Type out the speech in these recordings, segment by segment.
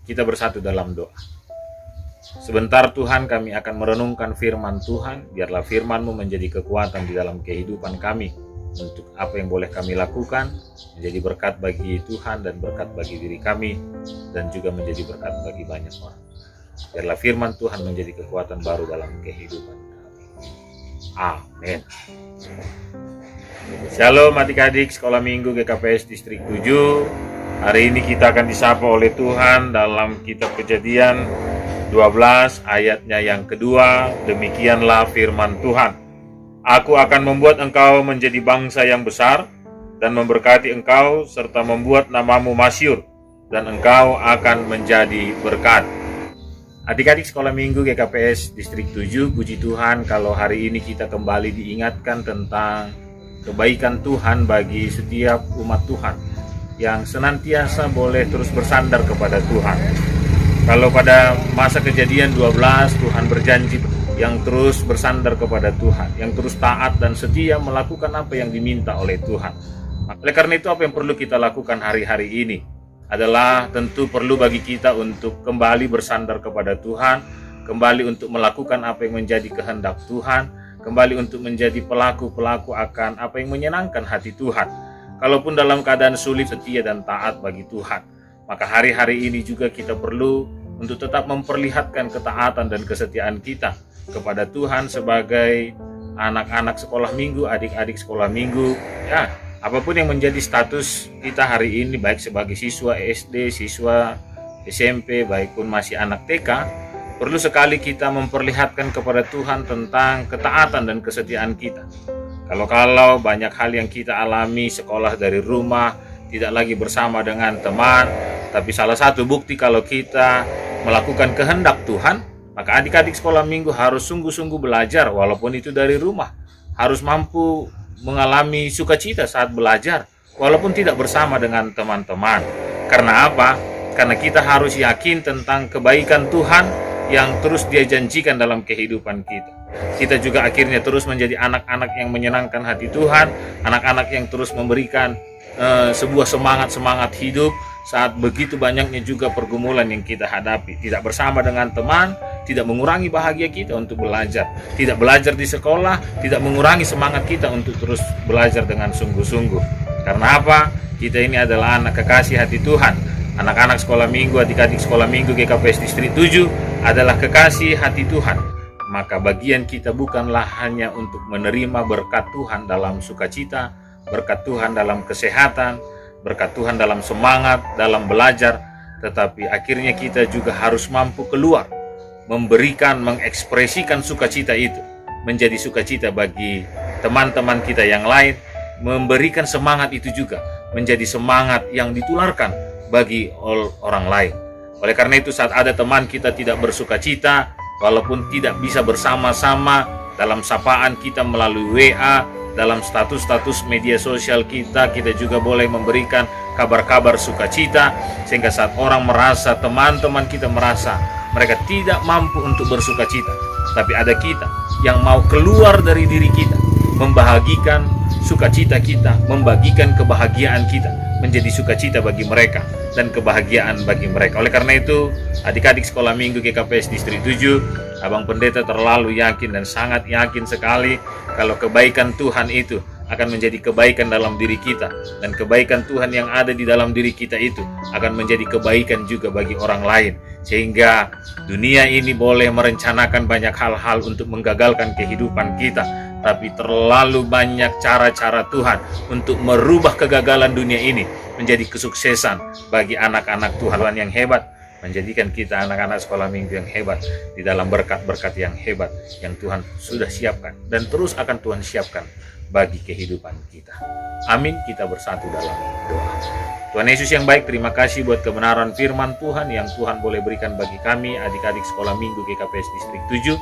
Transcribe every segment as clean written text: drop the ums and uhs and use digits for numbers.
kita bersatu dalam doa. Sebentar Tuhan, kami akan merenungkan firman Tuhan. Biarlah firman-Mu menjadi kekuatan di dalam kehidupan kami untuk apa yang boleh kami lakukan, menjadi berkat bagi Tuhan dan berkat bagi diri kami, dan juga menjadi berkat bagi banyak orang. Biarlah firman Tuhan menjadi kekuatan baru dalam kehidupan kami. Amin. Shalom adik-adik Sekolah Minggu GKPS Distrik 7. Hari ini kita akan disapa oleh Tuhan dalam kitab Kejadian 12 ayatnya yang kedua. Demikianlah firman Tuhan. Aku akan membuat engkau menjadi bangsa yang besar dan memberkati engkau serta membuat namamu masyhur, dan engkau akan menjadi berkat. Adik-adik Sekolah Minggu GKPS Distrik 7, puji Tuhan kalau hari ini kita kembali diingatkan tentang kebaikan Tuhan bagi setiap umat Tuhan yang senantiasa boleh terus bersandar kepada Tuhan. Kalau pada masa Kejadian 12, Tuhan berjanji yang terus bersandar kepada Tuhan, yang terus taat dan setia melakukan apa yang diminta oleh Tuhan. Oleh karena itu, apa yang perlu kita lakukan hari-hari ini adalah tentu perlu bagi kita untuk kembali bersandar kepada Tuhan, kembali untuk melakukan apa yang menjadi kehendak Tuhan, kembali untuk menjadi pelaku-pelaku akan apa yang menyenangkan hati Tuhan. Kalaupun dalam keadaan sulit, setia dan taat bagi Tuhan, maka hari-hari ini juga kita perlu untuk tetap memperlihatkan ketaatan dan kesetiaan kita kepada Tuhan sebagai anak-anak sekolah minggu, adik-adik sekolah minggu, ya. Apapun yang menjadi status kita hari ini, baik sebagai siswa SD, siswa SMP, baik pun masih anak TK, perlu sekali kita memperlihatkan kepada Tuhan tentang ketaatan dan kesetiaan kita. Kalau banyak hal yang kita alami, sekolah dari rumah, tidak lagi bersama dengan teman, tapi salah satu bukti kalau kita melakukan kehendak Tuhan, maka adik-adik sekolah minggu harus sungguh-sungguh belajar walaupun itu dari rumah. Harus mampu mengalami sukacita saat belajar walaupun tidak bersama dengan teman-teman. Karena apa? Karena kita harus yakin tentang kebaikan Tuhan yang terus Dia janjikan dalam kehidupan kita. Kita juga akhirnya terus menjadi anak-anak yang menyenangkan hati Tuhan, anak-anak yang terus memberikan sebuah semangat hidup saat begitu banyaknya juga pergumulan yang kita hadapi. Tidak bersama dengan teman tidak mengurangi bahagia kita untuk belajar. Tidak belajar di sekolah tidak mengurangi semangat kita untuk terus belajar dengan sungguh-sungguh. Karena apa? Kita ini adalah anak kekasih hati Tuhan. Anak-anak sekolah minggu, adik-adik sekolah minggu GKPS Distrik 7 adalah kekasih hati Tuhan. Maka bagian kita bukanlah hanya untuk menerima berkat Tuhan dalam sukacita, berkat Tuhan dalam kesehatan, berkat Tuhan dalam semangat, dalam belajar, tetapi akhirnya kita juga harus mampu keluar, memberikan, mengekspresikan sukacita itu menjadi sukacita bagi teman-teman kita yang lain, memberikan semangat itu juga menjadi semangat yang ditularkan bagi orang lain. Oleh karena itu, saat ada teman kita tidak bersukacita, walaupun tidak bisa bersama-sama dalam sapaan kita melalui WA, dalam status-status media sosial kita juga boleh memberikan kabar-kabar sukacita, sehingga saat orang merasa, teman-teman kita merasa mereka tidak mampu untuk bersukacita, tapi ada kita yang mau keluar dari diri kita, membahagikan sukacita kita, membagikan kebahagiaan kita menjadi sukacita bagi mereka dan kebahagiaan bagi mereka. Oleh karena itu, adik-adik sekolah minggu GKPS Distrik 7, Abang Pendeta terlalu yakin dan sangat yakin sekali kalau kebaikan Tuhan itu akan menjadi kebaikan dalam diri kita, dan kebaikan Tuhan yang ada di dalam diri kita itu akan menjadi kebaikan juga bagi orang lain, sehingga dunia ini boleh merencanakan banyak hal-hal untuk menggagalkan kehidupan kita, tapi terlalu banyak cara-cara Tuhan untuk merubah kegagalan dunia ini menjadi kesuksesan bagi anak-anak Tuhan yang hebat, menjadikan kita anak-anak sekolah minggu yang hebat di dalam berkat-berkat yang hebat yang Tuhan sudah siapkan dan terus akan Tuhan siapkan bagi kehidupan kita. Amin. Kita bersatu dalam doa. Tuhan Yesus yang baik, terima kasih buat kebenaran firman Tuhan yang Tuhan boleh berikan bagi kami, adik-adik sekolah minggu GKPS Distrik 7,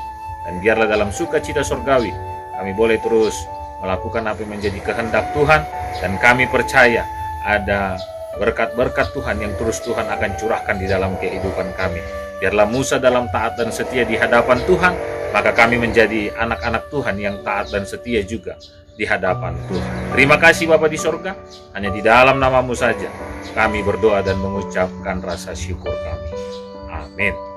dan biarlah dalam sukacita surgawi kami boleh terus melakukan apa yang menjadi kehendak Tuhan, dan kami percaya ada berkat-berkat Tuhan yang terus Tuhan akan curahkan di dalam kehidupan kami. Biarlah Musa dalam taat dan setia di hadapan Tuhan, maka kami menjadi anak-anak Tuhan yang taat dan setia juga di hadapan Tuhan. Terima kasih Bapa di sorga, hanya di dalam nama-Mu saja kami berdoa dan mengucapkan rasa syukur kami. Amin.